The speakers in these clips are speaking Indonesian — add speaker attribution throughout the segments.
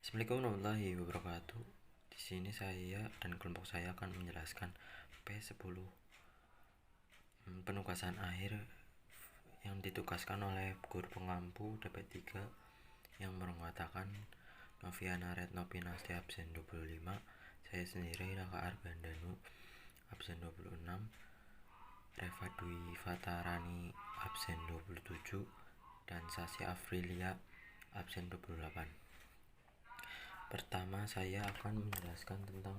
Speaker 1: Assalamualaikum warahmatullahi wabarakatuh. Di sini saya dan kelompok saya akan menjelaskan P10, penugasan akhir yang ditugaskan oleh guru pengampu DP3 yang mengatakan Noviana Retno Pinasti absen 25, saya sendiri Raka Argandanu absen 26, Reva Dwi Fatarani absen 27, dan Sasya Afrilia absen 28. Pertama, saya akan menjelaskan tentang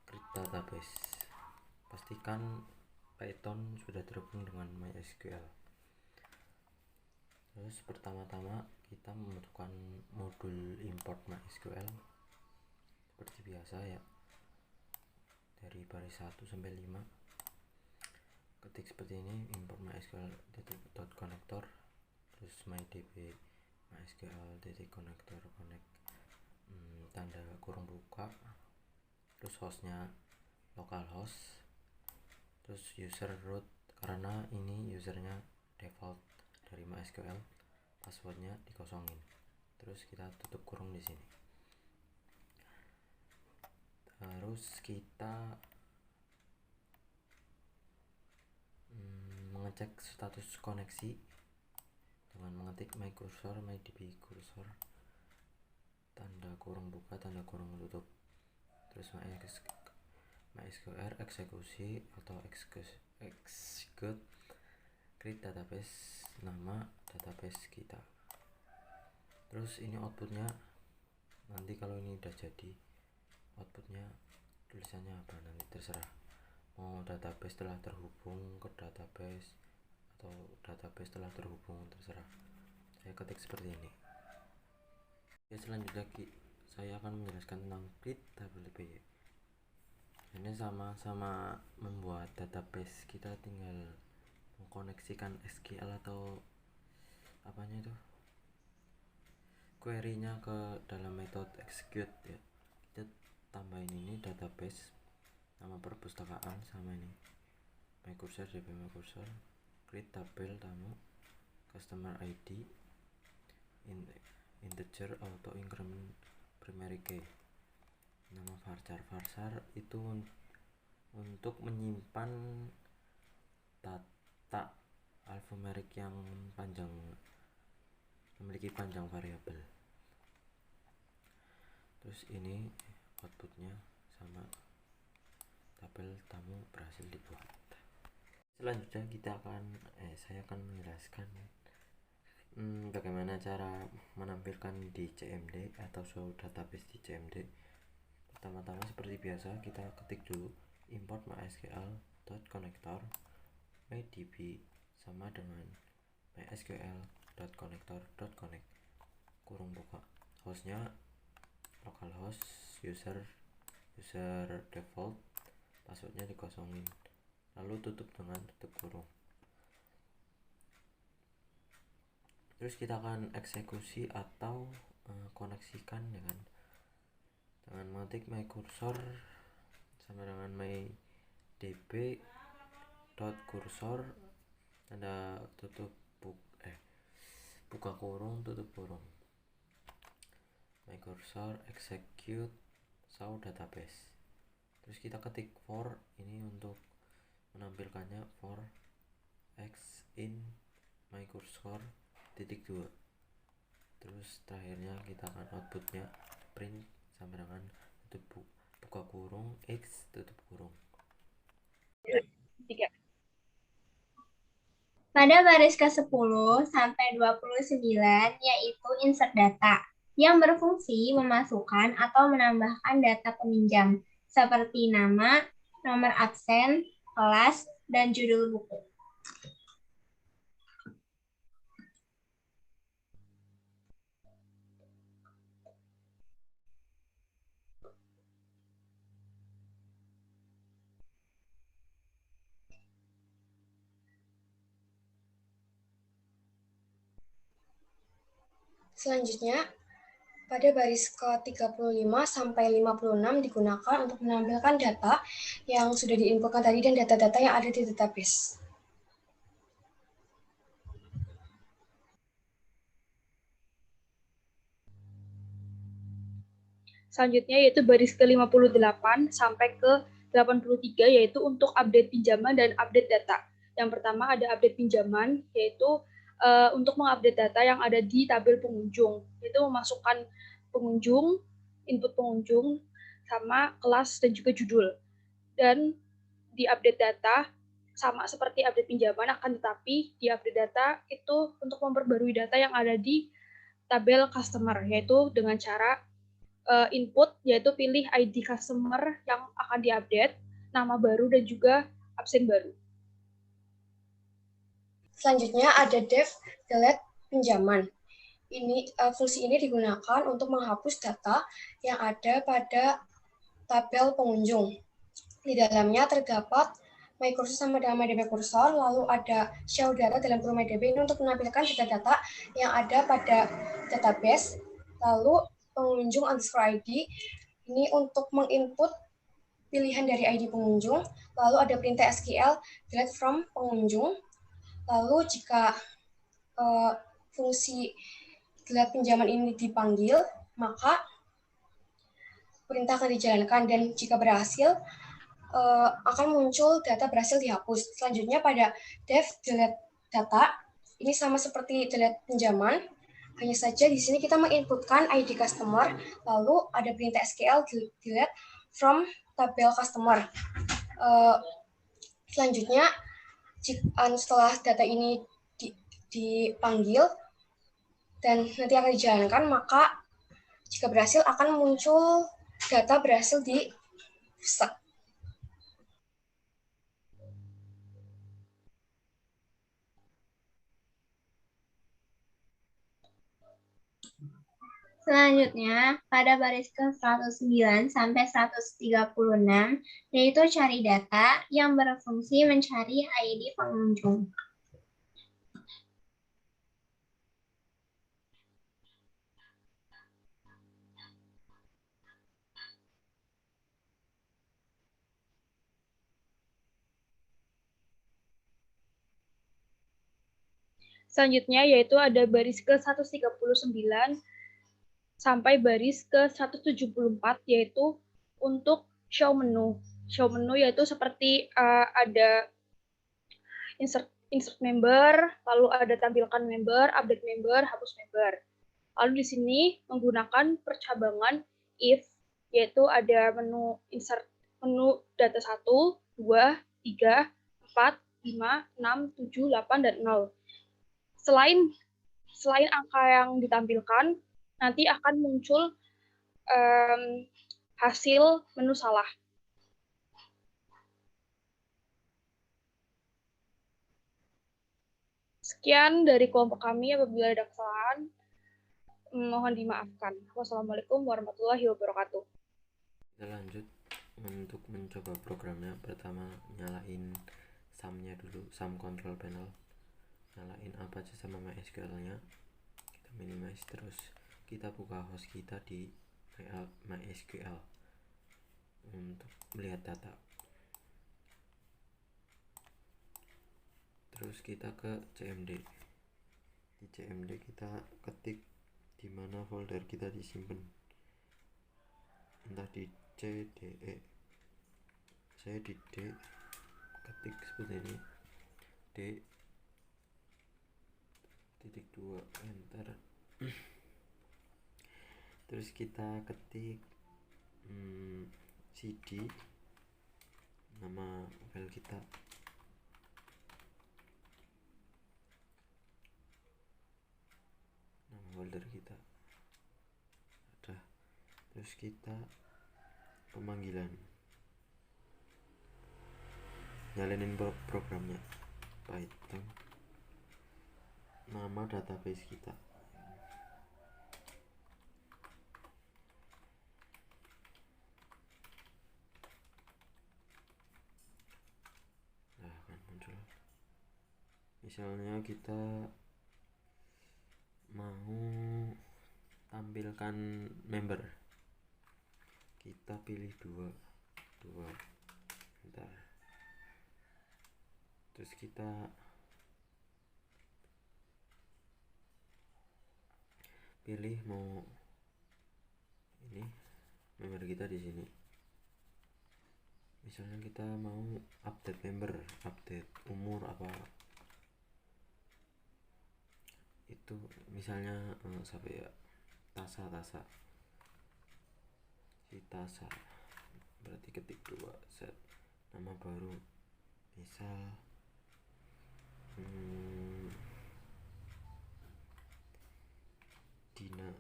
Speaker 1: Create Database. Pastikan Python sudah terhubung dengan MySQL. Terus pertama-tama kita membutuhkan modul import MySQL seperti biasa ya, dari baris 1 sampai 5. Ketik seperti ini, import MySQL.connector, terus mydb MySQL.connector connect, tanda kurung buka, terus hostnya localhost, terus user root karena ini usernya default dari MySQL, passwordnya dikosongin, terus kita tutup kurung di sini. Terus kita mengecek status koneksi dengan mengetik my cursor, mydb cursor, tanda kurung buka, tanda kurung tutup, terus MySQL eksekusi atau execute create database, nama database kita. Terus ini outputnya, nanti kalau ini udah jadi outputnya tulisannya apa nanti terserah, mau database telah terhubung ke database atau database telah terhubung, terserah. Saya ketik seperti ini. Ya, selanjutnya saya akan menjelaskan tentang create WP. Ini sama-sama membuat database, kita tinggal mengkoneksikan SQL atau apanya itu, query-nya ke dalam metode execute ya. Kita tambahin ini database, nama perpustakaan sama ini my cursor, db my cursor, create tabel tamu, customer ID, integer auto increment primary key, nama varchar itu untuk menyimpan data alphanumeric yang panjang, memiliki panjang variabel. Terus ini outputnya sama tabel tamu berhasil dibuat. Selanjutnya saya akan menjelaskan bagaimana cara menampilkan di CMD atau show database di CMD. Pertama-tama seperti biasa kita ketik dulu import mysql.connector mydb sama dengan mysql.connector.connect kurung buka, hostnya localhost, user default, passwordnya dikosongin, lalu tutup dengan tutup kurung. Terus kita akan eksekusi atau koneksikan dengan mengetik my cursor sama dengan my db dot cursor, tanda tutup buka kurung, tutup kurung, my cursor execute show database. Terus kita ketik for, ini untuk menampilkannya for x in my cursor titik 2. Terus terakhirnya kita akan outputnya print sama dengan tutup buka kurung x tutup kurung.
Speaker 2: Pada baris ke-10 sampai 29 yaitu insert data yang berfungsi memasukkan atau menambahkan data peminjam seperti nama, nomor absen, kelas, dan judul buku.
Speaker 3: Selanjutnya, pada baris ke-35 sampai 56 digunakan untuk menampilkan data yang sudah diinputkan tadi dan data-data yang ada di database.
Speaker 4: Selanjutnya yaitu baris ke-58 sampai ke 83 yaitu untuk update pinjaman dan update data. Yang pertama ada update pinjaman, yaitu untuk mengupdate data yang ada di tabel pengunjung, yaitu memasukkan pengunjung, input pengunjung, sama kelas dan juga judul. Dan di update data sama seperti update pinjaman, akan tetapi di update data itu untuk memperbarui data yang ada di tabel customer, yaitu dengan cara input, yaitu pilih ID customer yang akan diupdate, nama baru, dan juga absen baru.
Speaker 3: Selanjutnya ada def delete pinjaman. Fungsi ini digunakan untuk menghapus data yang ada pada tabel pengunjung. Di dalamnya terdapat My Cursor sama dengan MyDB Cursor, lalu ada show data dalam kurung MyDB ini untuk menampilkan data-data yang ada pada database. Lalu pengunjung underscore ID ini untuk menginput pilihan dari ID pengunjung. Lalu ada perintah SQL delete from pengunjung. Lalu jika fungsi delete pinjaman ini dipanggil, maka perintah akan dijalankan, dan jika berhasil akan muncul data berhasil dihapus. Selanjutnya pada def delete data, ini sama seperti delete pinjaman, hanya saja di sini kita menginputkan ID customer, lalu ada perintah SQL delete from tabel customer. Selanjutnya setelah data ini dipanggil dan nanti akan dijalankan, maka jika berhasil akan muncul data berhasil di pusat.
Speaker 2: Selanjutnya, pada baris ke-109 sampai 136, yaitu cari data yang berfungsi mencari ID pengunjung.
Speaker 4: Selanjutnya yaitu ada baris ke-139 sampai baris ke-174, yaitu untuk show menu. Show menu yaitu seperti ada insert member, lalu ada tampilkan member, update member, hapus member. Lalu di sini menggunakan percabangan if, yaitu ada menu insert, menu data 1, 2, 3, 4, 5, 6, 7, 8, dan 0. Selain angka yang ditampilkan, nanti akan muncul hasil menu salah. Sekian dari kelompok kami. Apabila ada kesalahan, mohon dimaafkan. Wassalamualaikum warahmatullahi wabarakatuh.
Speaker 1: Kita lanjut untuk mencoba programnya. Pertama, nyalain sum-nya dulu, sum control panel. Nyalain apa aja sama MySQL-nya. Kita minimize, terus kita buka host kita di MySQL untuk melihat data. Terus kita ke CMD. Di CMD kita ketik di mana folder kita disimpan, entah di C, D, E. Saya di D, ketik seperti ini, D .2 enter. Terus kita ketik cd nama file kita, nama folder kita udah. Terus kita pemanggilan, nyalain programnya, Python, nama database kita. Nah, akan muncul. Misalnya kita mau tampilkan member, kita pilih dua. Bentar. Terus kita pilih mau ini member kita di sini. Misalnya kita mau update member, update umur apa itu, misalnya siapa ya, Tasa si Tasa, berarti ketik 2 set nama baru, misal Dina,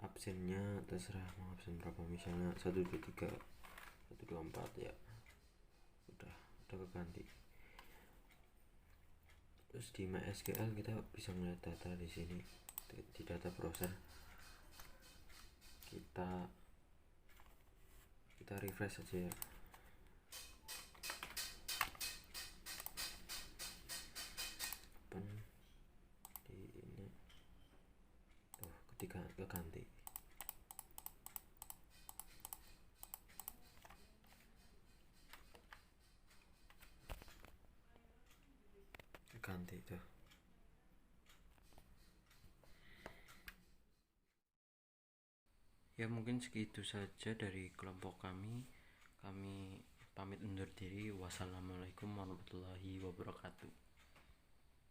Speaker 1: absennya terserah mau absen berapa, misalnya 1 2 3 1 2 4 ya, udah keganti. Terus di MySQL kita bisa melihat data di sini di data browser. Kita refresh aja ya. Open di ini. Ketika keganti. Ganti itu. Ya mungkin segitu saja dari kelompok kami pamit undur diri. Wassalamualaikum warahmatullahi wabarakatuh.